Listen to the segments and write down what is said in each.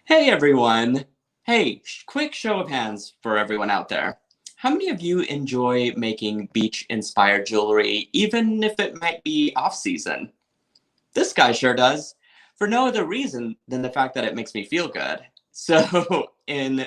Hey everyone! Hey, quick show of hands for everyone out there. How many of you enjoy making beach-inspired jewelry, even if it might be off-season? This guy sure does, for no other reason than the fact that it makes me feel good. So, in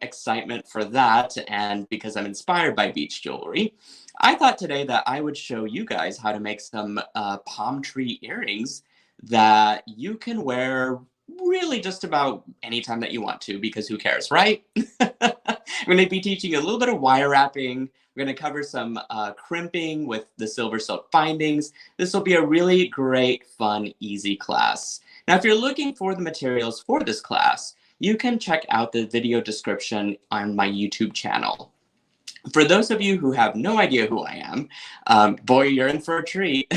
excitement for that, and because I'm inspired by beach jewelry, I thought today that I would show you guys how to make some palm tree earrings that you can wear really just about any time that you want to, because who cares, right? I'm going to be teaching you a little bit of wire wrapping. We're going to cover some crimping with the SilverSilk bindings. This will be a really great, fun, easy class. Now, if you're looking for the materials for this class, you can check out the video description on my YouTube channel. For those of you who have no idea who I am, boy, you're in for a treat.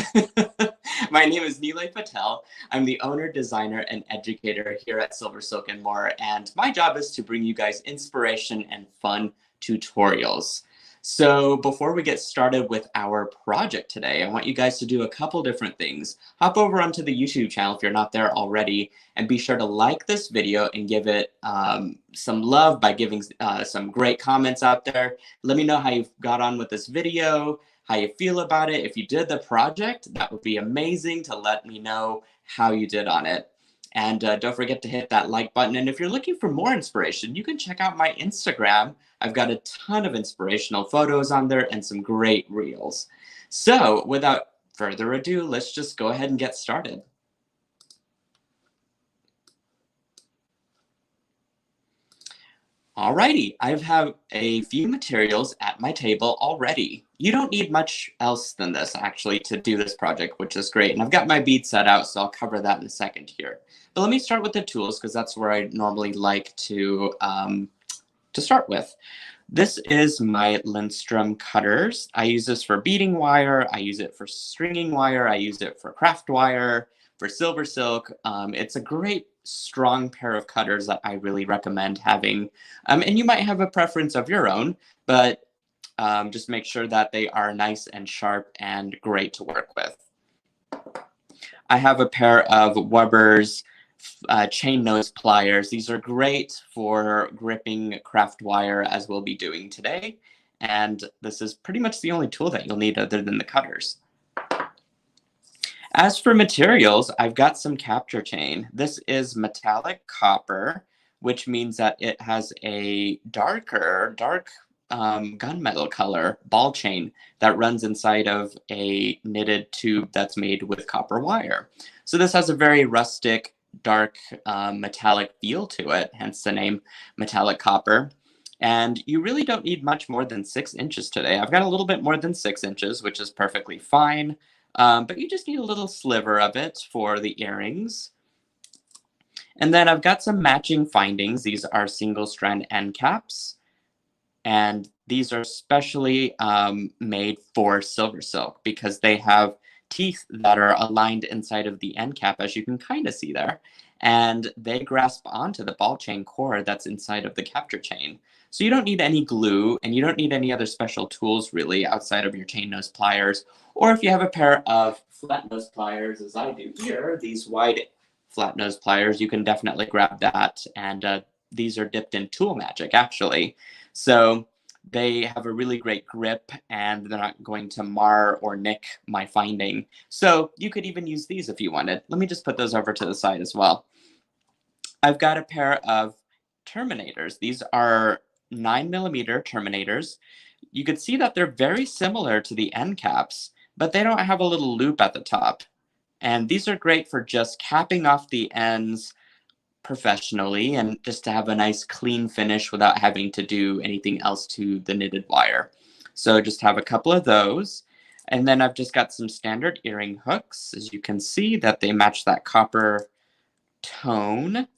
My name is Nilay Patel. I'm the owner, designer, and educator here at SilverSilk and More, and my job is to bring you guys inspiration and fun tutorials. So before we get started with our project today, I want you guys to do a couple different things. Hop over onto the YouTube channel if you're not there already, and be sure to like this video and give it some love by giving some great comments out there. Let me know how you got on with this video, how you feel about it. If you did the project, that would be amazing to let me know how you did on it. And don't forget to hit that like button. And if you're looking for more inspiration, you can check out my Instagram. I've got a ton of inspirational photos on there and some great reels. So without further ado, let's just go ahead and get started. Alrighty, I have a few materials at my table already. You don't need much else than this actually to do this project, which is great. And I've got my bead set out, so I'll cover that in a second here. But let me start with the tools because that's where I normally like to start with. This is my Lindstrom cutters. I use this for beading wire. I use it for stringing wire. I use it for craft wire, for SilverSilk. It's a great strong pair of cutters that I really recommend having. And you might have a preference of your own, but just make sure that they are nice and sharp and great to work with. I have a pair of Weber's chain nose pliers. These are great for gripping craft wire, as we'll be doing today. And this is pretty much the only tool that you'll need other than the cutters. As for materials, I've got some capture chain. This is metallic copper, which means that it has a dark gunmetal color ball chain that runs inside of a knitted tube that's made with copper wire. So this has a very rustic, dark metallic feel to it, hence the name metallic copper. And you really don't need much more than 6 inches today. I've got a little bit more than 6 inches, which is perfectly fine. But you just need a little sliver of it for the earrings. And then I've got some matching findings. These are single strand end caps. And these are specially made for SilverSilk because they have teeth that are aligned inside of the end cap, as you can kind of see there. And they grasp onto the ball chain core that's inside of the capture chain. So you don't need any glue and you don't need any other special tools really outside of your chain nose pliers. Or if you have a pair of flat nose pliers, as I do here, these wide flat nose pliers, you can definitely grab that. And these are dipped in Tool Magic, actually. So they have a really great grip and they're not going to mar or nick my finding. So you could even use these if you wanted. Let me just put those over to the side as well. I've got a pair of Terminators. These are 9mm Terminators. You can see that they're very similar to the end caps, but they don't have a little loop at the top. And these are great for just capping off the ends professionally and just to have a nice clean finish without having to do anything else to the knitted wire. So just have a couple of those. And then I've just got some standard earring hooks. As you can see that they match that copper tone.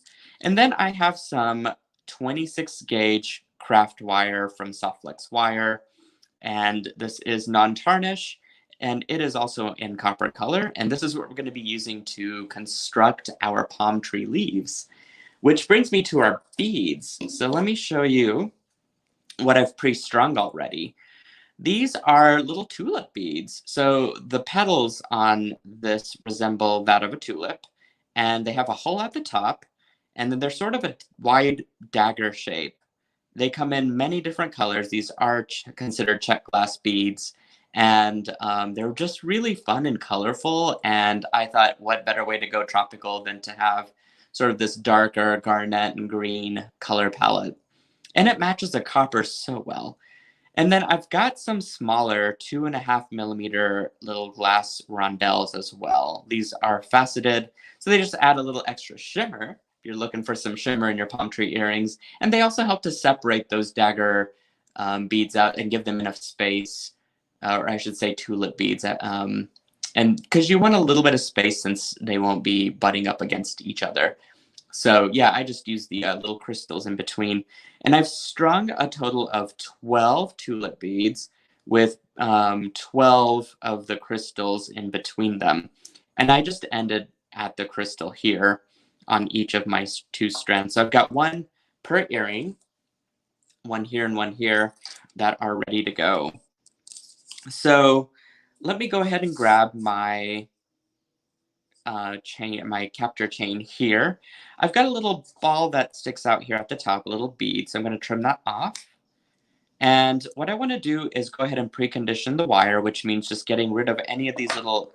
And then I have some 26 gauge craft wire from Softflex Wire. And this is non-tarnish. And it is also in copper color. And this is what we're going to be using to construct our palm tree leaves. Which brings me to our beads. So let me show you what I've pre-strung already. These are little tulip beads. So the petals on this resemble that of a tulip. And they have a hole at the top. And then they're sort of a wide dagger shape. They come in many different colors. These are considered check glass beads, and they're just really fun and colorful. And I thought, what better way to go tropical than to have sort of this darker garnet and green color palette. And it matches the copper so well. And then I've got some smaller 2.5 millimeter little glass rondelles as well. These are faceted, so they just add a little extra shimmer if you're looking for some shimmer in your palm tree earrings. And they also help to separate those dagger beads out and give them enough space, or I should say tulip beads. And because you want a little bit of space since they won't be butting up against each other. So yeah, I just use the little crystals in between. And I've strung a total of 12 tulip beads with 12 of the crystals in between them. And I just ended at the crystal here on each of my 2 strands. So I've got one per earring, one here and one here, that are ready to go. So let me go ahead and grab my chain, my capture chain here. I've got a little ball that sticks out here at the top, a little bead, so I'm going to trim that off. And what I want to do is go ahead and precondition the wire, which means just getting rid of any of these little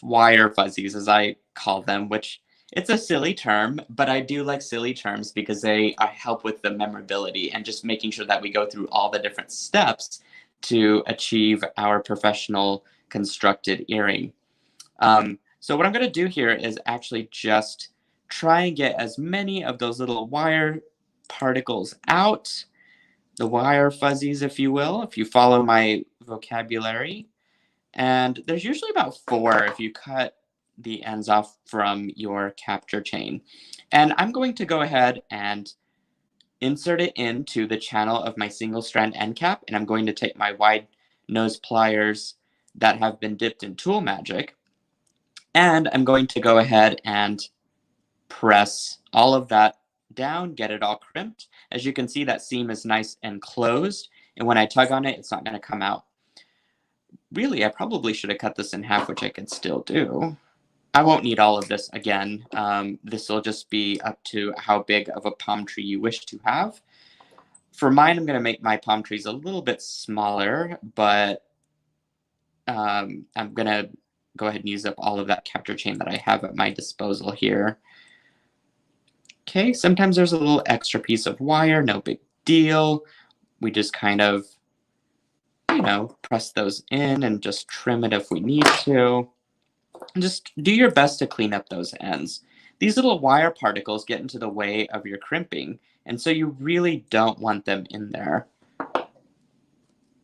wire fuzzies, as I call them, which it's a silly term, but I do like silly terms because they help with the memorability and just making sure that we go through all the different steps to achieve our professional constructed earring. So what I'm going to do here is actually just try and get as many of those little wire particles out, the wire fuzzies, if you will, if you follow my vocabulary. And there's usually about 4 if you cut the ends off from your capture chain. And I'm going to go ahead and insert it into the channel of my single strand end cap. And I'm going to take my wide nose pliers that have been dipped in Tool Magic. And I'm going to go ahead and press all of that down, get it all crimped. As you can see, that seam is nice and closed. And when I tug on it, it's not going to come out. Really, I probably should have cut this in half, which I could still do. I won't need all of this again. This will just be up to how big of a palm tree you wish to have. For mine, I'm going to make my palm trees a little bit smaller, but I'm going to go ahead and use up all of that capture chain that I have at my disposal here. Okay, sometimes there's a little extra piece of wire, no big deal. We just kind of, you know, press those in and just trim it if we need to. And just do your best to clean up those ends. These little wire particles get into the way of your crimping, and so you really don't want them in there.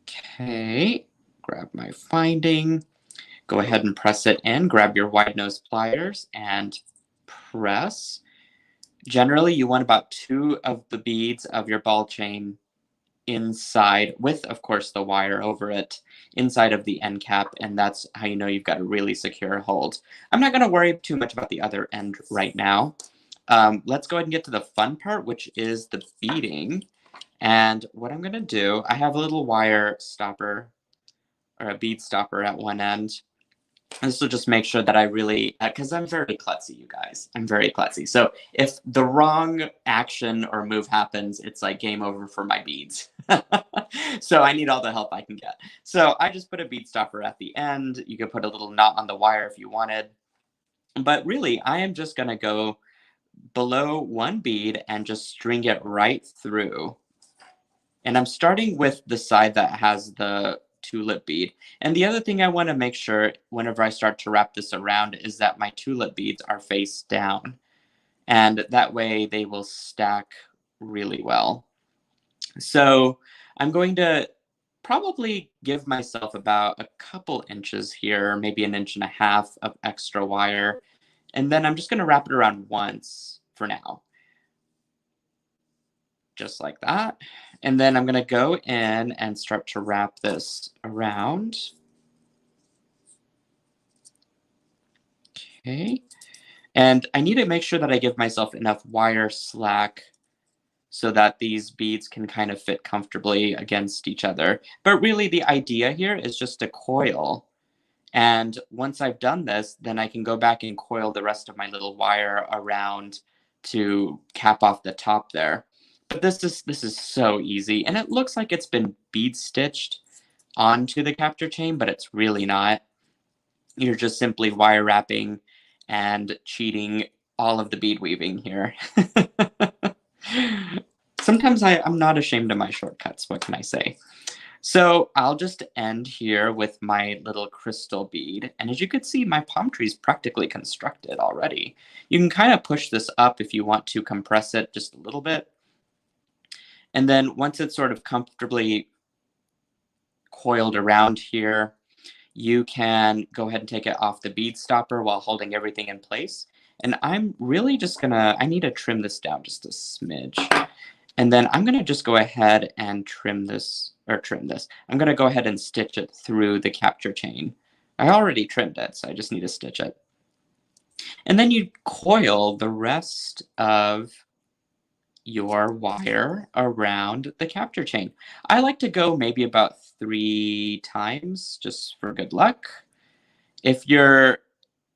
Okay, grab my finding. Go ahead and press it in. Grab your wide nose pliers and press. Generally, you want about 2 of the beads of your ball chain inside, with, of course, the wire over it, inside of the end cap, and that's how you know you've got a really secure hold. I'm not going to worry too much about the other end right now. Let's go ahead and get to the fun part, which is the beading. And what I'm going to do, I have a little wire stopper, or a bead stopper at one end. This will just make sure that I really, because I'm very klutzy, you guys. I'm very klutzy. So if the wrong action or move happens, it's like game over for my beads. So I need all the help I can get. So I just put a bead stopper at the end. You could put a little knot on the wire if you wanted. But really, I am just going to go below one bead and just string it right through. And I'm starting with the side that has the tulip bead. And the other thing I want to make sure whenever I start to wrap this around is that my tulip beads are face down. And that way they will stack really well. So I'm going to probably give myself about a couple inches here, maybe 1.5 inches of extra wire. And then I'm just going to wrap it around once for now. Just like that. And then I'm going to go in and start to wrap this around. Okay. And I need to make sure that I give myself enough wire slack so that these beads can kind of fit comfortably against each other. But really the idea here is just to coil. And once I've done this, then I can go back and coil the rest of my little wire around to cap off the top there. But this is so easy, and it looks like it's been bead stitched onto the capture chain, but it's really not. You're just simply wire wrapping and cheating all of the bead weaving here. Sometimes I'm not ashamed of my shortcuts, what can I say? So I'll just end here with my little crystal bead. And as you can see, my palm tree is practically constructed already. You can kind of push this up if you want to compress it just a little bit. And then once it's sort of comfortably coiled around here, you can go ahead and take it off the bead stopper while holding everything in place. And I'm really just gonna, I need to trim this down just a smidge. And then I'm gonna just go ahead and trim this. I'm gonna go ahead and stitch it through the capture chain. I already trimmed it, so I just need to stitch it. And then you coil the rest of your wire around the capture chain. I like to go maybe about 3 times just for good luck. If your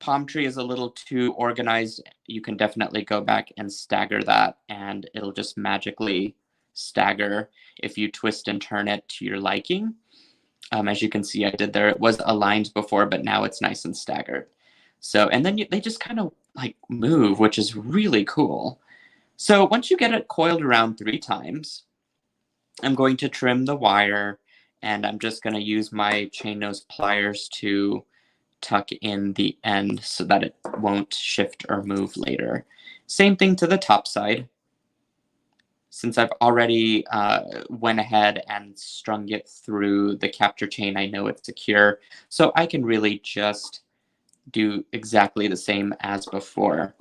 palm tree is a little too organized, you can definitely go back and stagger that, and it'll just magically stagger if you twist and turn it to your liking. As you can see, I did there. It was aligned before, but now it's nice and staggered. So, and then they just kind of like move, which is really cool. So once you get it coiled around 3 times, I'm going to trim the wire, and I'm just going to use my chain nose pliers to tuck in the end so that it won't shift or move later. Same thing to the top side. Since I've already went ahead and strung it through the capture chain, I know it's secure. So I can really just do exactly the same as before.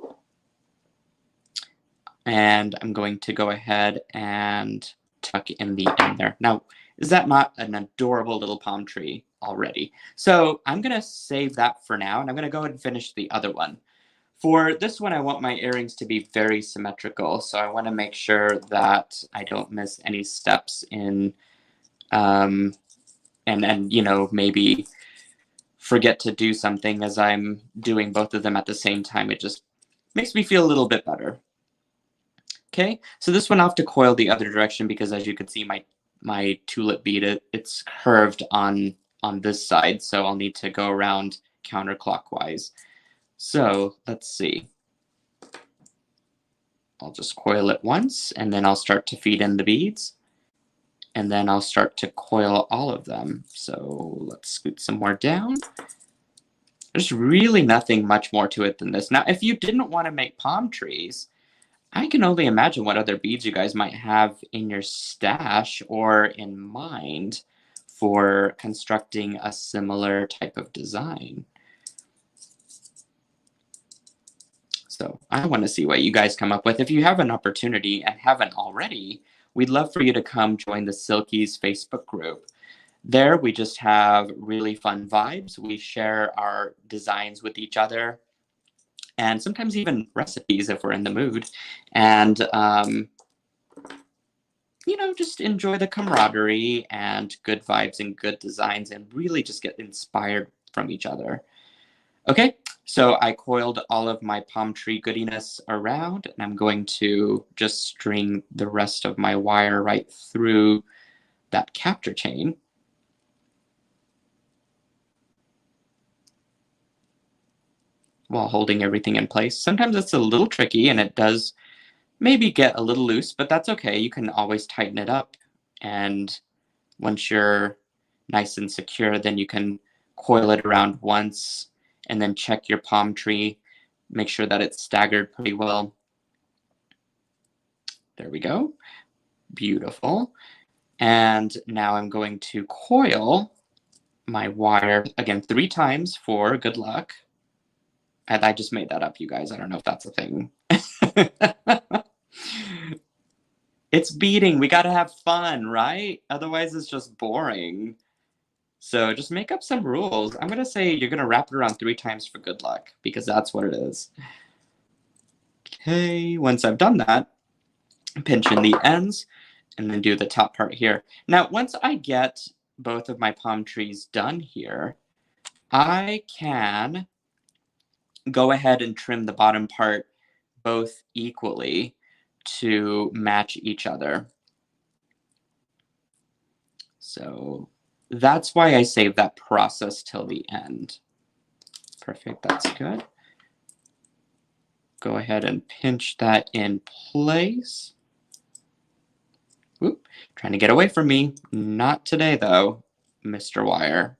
And I'm going to go ahead and tuck in the end there. Now, is that not an adorable little palm tree already? So I'm going to save that for now, and I'm going to go ahead and finish the other one. For this one, I want my earrings to be very symmetrical, so I want to make sure that I don't miss any steps in, and you know, maybe forget to do something as I'm doing both of them at the same time. It just makes me feel a little bit better. Okay, so this one I'll have to coil the other direction because, as you can see, my tulip bead, it's curved on this side, so I'll need to go around counterclockwise. So let's see. I'll just coil it once, and then I'll start to feed in the beads, and then I'll start to coil all of them. So let's scoot some more down. There's really nothing much more to it than this. Now, if you didn't want to make palm trees, I can only imagine what other beads you guys might have in your stash or in mind for constructing a similar type of design. So I want to see what you guys come up with. If you have an opportunity and haven't already, we'd love for you to come join the Silkies Facebook group. There we just have really fun vibes. We share our designs with each other, and sometimes even recipes if we're in the mood. And, you know, just enjoy the camaraderie and good vibes and good designs and really just get inspired from each other. Okay, so I coiled all of my palm tree goodiness around, and I'm going to just string the rest of my wire right through that capture chain. While holding everything in place. Sometimes it's a little tricky and it does maybe get a little loose, but that's okay. You can always tighten it up. And once you're nice and secure, then you can coil it around once and then check your palm tree. Make sure that it's staggered pretty well. There we go. Beautiful. And now I'm going to coil my wire again 3 times for good luck. And I just made that up, you guys. I don't know if that's a thing. It's beading. We got to have fun, right? Otherwise, it's just boring. So just make up some rules. I'm going to say you're going to wrap it around 3 times for good luck, because that's what it is. Okay, once I've done that, pinch in the ends and then do the top part here. Now, once I get both of my palm trees done here, I can go ahead and trim the bottom part both equally to match each other. So that's why I save that process till the end. Perfect, that's good. Go ahead and pinch that in place. Oop, trying to get away from me. Not today though, Mr. Wire.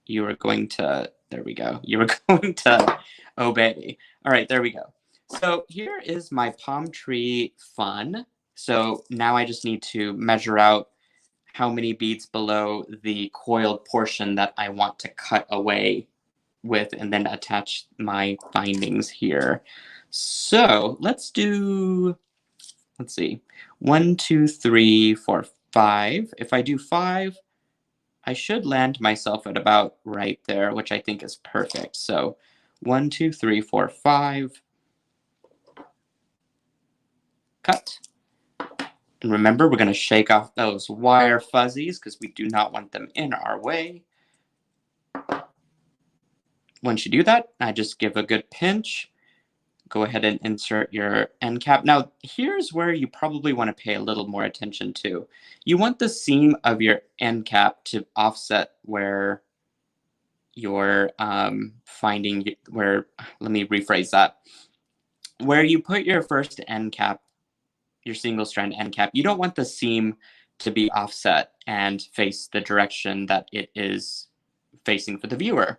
You are going to, there we go. You are going to obey. All right, there we go. So here is my palm tree fun. So now I just need to measure out how many beads below the coiled portion that I want to cut away with and then attach my bindings here. So let's do, let's see, 1, 2, 3, 4, 5. If I do 5, I should land myself at about right there, which I think is perfect. So 1, 2, 3, 4, 5. Cut. And remember, we're going to shake off those wire fuzzies because we do not want them in our way. Once you do that, I just give a good pinch. Go ahead and insert your end cap. Now, here's where you probably want to pay a little more attention to. You want the seam of your end cap to offset where you're finding, where, let me rephrase that. Where you put your first end cap, your single strand end cap, you don't want the seam to be offset and face the direction that it is facing for the viewer.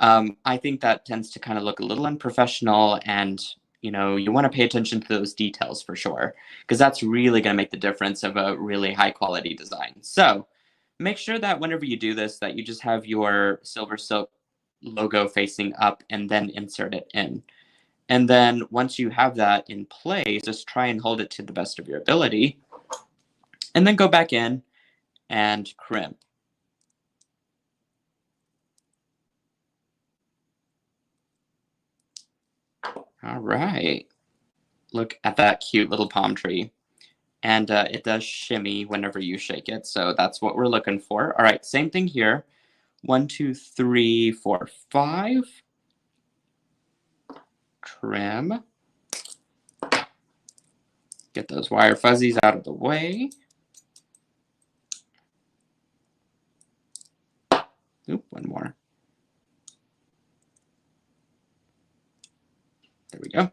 I think that tends to kind of look a little unprofessional, and you know, you want to pay attention to those details for sure, because that's really going to make the difference of a really high quality design. So make sure that whenever you do this, that you just have your SilverSilk logo facing up and then insert it in. And then once you have that in place, just try and hold it to the best of your ability, and then go back in and crimp. All right. Look at that cute little palm tree. And it does shimmy whenever you shake it. So that's what we're looking for. All right, same thing here. 1, 2, 3, 4, 5. Trim. Get those wire fuzzies out of the way. Oop, one more. There we go.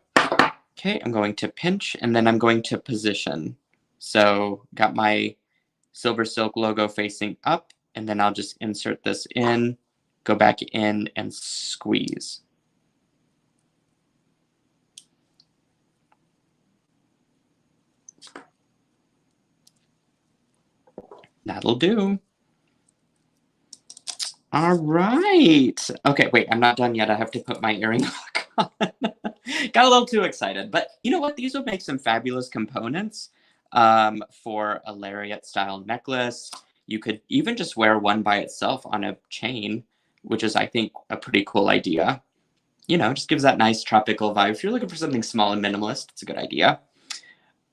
Okay, I'm going to pinch and then I'm going to position. So got my SilverSilk logo facing up, and then I'll just insert this in, go back in and squeeze. That'll do. All right. Okay, wait, I'm not done yet. I have to put my earring hook on. Got a little too excited, but you know what? These would make some fabulous components for a lariat style necklace. You could even just wear one by itself on a chain, which is, I think, a pretty cool idea. You know, just gives that nice tropical vibe. If you're looking for something small and minimalist, it's a good idea.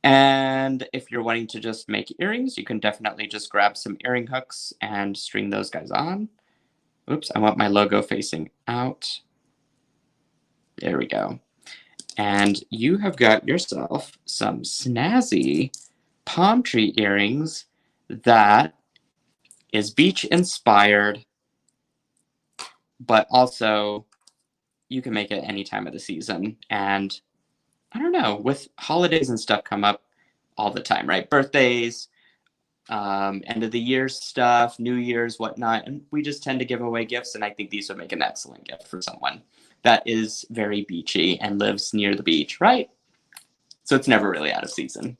And if you're wanting to just make earrings, you can definitely just grab some earring hooks and string those guys on. Oops, I want my logo facing out. There we go. And you have got yourself some snazzy palm tree earrings that is beach inspired, but also you can make it any time of the season. And I don't know, with holidays and stuff come up all the time, right? Birthdays, end of the year stuff, New Year's, whatnot. And we just tend to give away gifts. And I think these would make an excellent gift for someone that is very beachy and lives near the beach, right? So it's never really out of season.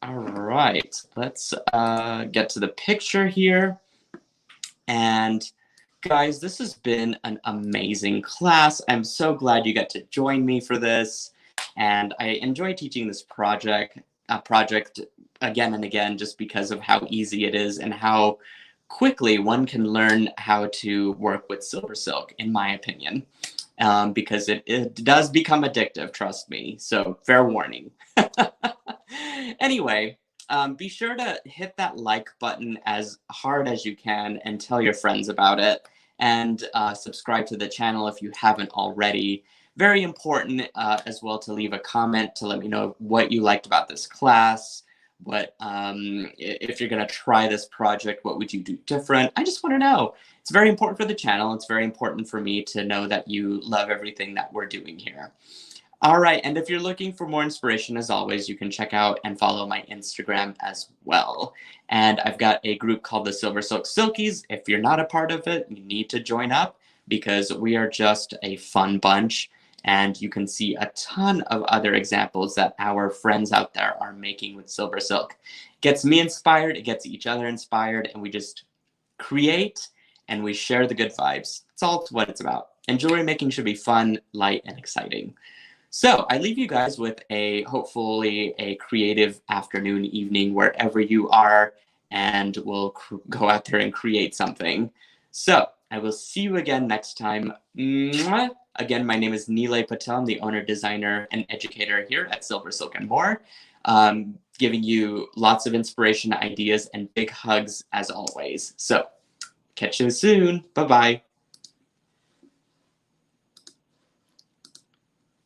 All right, let's get to the picture here. And guys, this has been an amazing class. I'm so glad you got to join me for this. And I enjoy teaching this project again and again, just because of how easy it is and how quickly one can learn how to work with SilverSilk, in my opinion, because it does become addictive, trust me. So fair warning. Anyway, be sure to hit that like button as hard as you can and tell your friends about it. And subscribe to the channel if you haven't already. very important as well to leave a comment to let me know what you liked about this class. What if you're going to try this project, what would you do different? I just want to know. It's very important for the channel. It's very important for me to know that you love everything that we're doing here. All right, and if you're looking for more inspiration, as always, you can check out and follow my Instagram as well. And I've got a group called the SilverSilk Silkies. If you're not a part of it, you need to join up because we are just a fun bunch. And you can see a ton of other examples that our friends out there are making with SilverSilk. It gets me inspired, it gets each other inspired, and we just create and we share the good vibes. That's all what it's about. And jewelry making should be fun, light, and exciting. So I leave you guys with hopefully a creative afternoon, evening, wherever you are, and we'll go out there and create something. So I will see you again next time. Mwah! Again, my name is Nilay Patel. I'm the owner, designer, and educator here at SilverSilk and More, giving you lots of inspiration, ideas, and big hugs as always. So catch you soon. Bye-bye.